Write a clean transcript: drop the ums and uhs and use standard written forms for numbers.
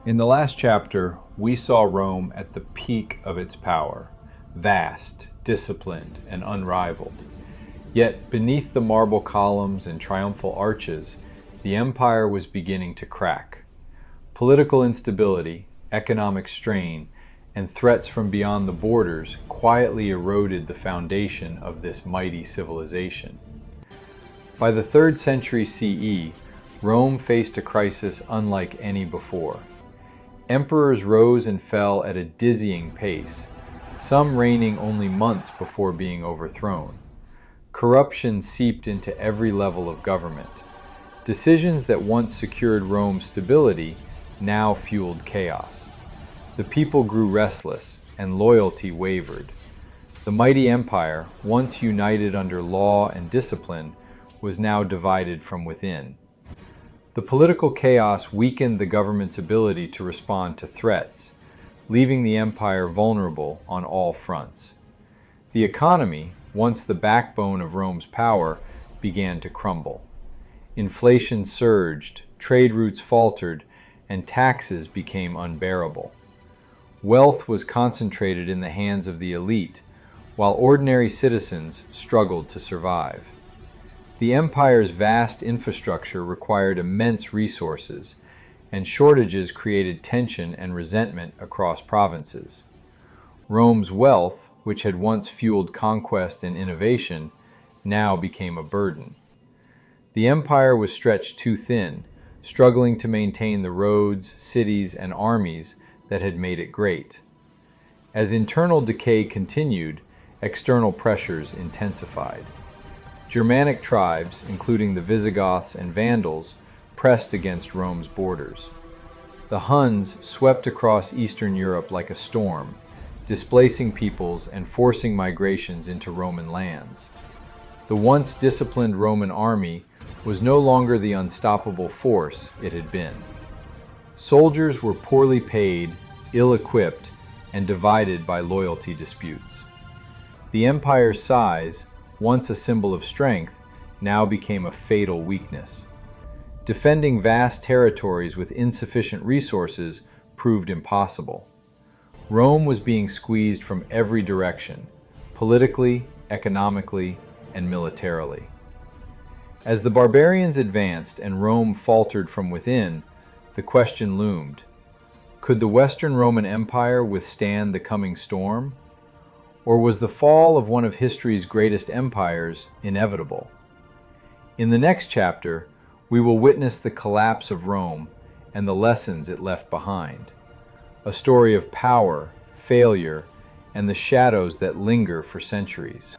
In the last chapter, we saw Rome at the peak of its power, vast, disciplined, and unrivaled. Yet beneath the marble columns and triumphal arches, the empire was beginning to crack. Political instability, economic strain, and threats from beyond the borders quietly eroded the foundation of this mighty civilization. By the 3rd century CE, Rome faced a crisis unlike any before. Emperors rose and fell at a dizzying pace, some reigning only months before being overthrown. Corruption seeped into every level of government. Decisions that once secured Rome's stability now fueled chaos. The people grew restless, and loyalty wavered. The mighty empire, once united under law and discipline, was now divided from within. The political chaos weakened the government's ability to respond to threats, leaving the empire vulnerable on all fronts. The economy, once the backbone of Rome's power, began to crumble. Inflation surged, trade routes faltered, and taxes became unbearable. Wealth was concentrated in the hands of the elite, while ordinary citizens struggled to survive. The empire's vast infrastructure required immense resources, and shortages created tension and resentment across provinces. Rome's wealth, which had once fueled conquest and innovation, now became a burden. The empire was stretched too thin, struggling to maintain the roads, cities, and armies that had made it great. As internal decay continued, external pressures intensified. Germanic tribes, including the Visigoths and Vandals, pressed against Rome's borders. The Huns swept across Eastern Europe like a storm, displacing peoples and forcing migrations into Roman lands. The once disciplined Roman army was no longer the unstoppable force it had been. Soldiers were poorly paid, ill-equipped, and divided by loyalty disputes. The empire's size, once a symbol of strength, now became a fatal weakness. Defending vast territories with insufficient resources proved impossible. Rome was being squeezed from every direction, politically, economically, and militarily. As the barbarians advanced and Rome faltered from within, the question loomed: could the Western Roman Empire withstand the coming storm? Or was the fall of one of history's greatest empires inevitable? In the next chapter, we will witness the collapse of Rome and the lessons it left behind. A story of power, failure, and the shadows that linger for centuries.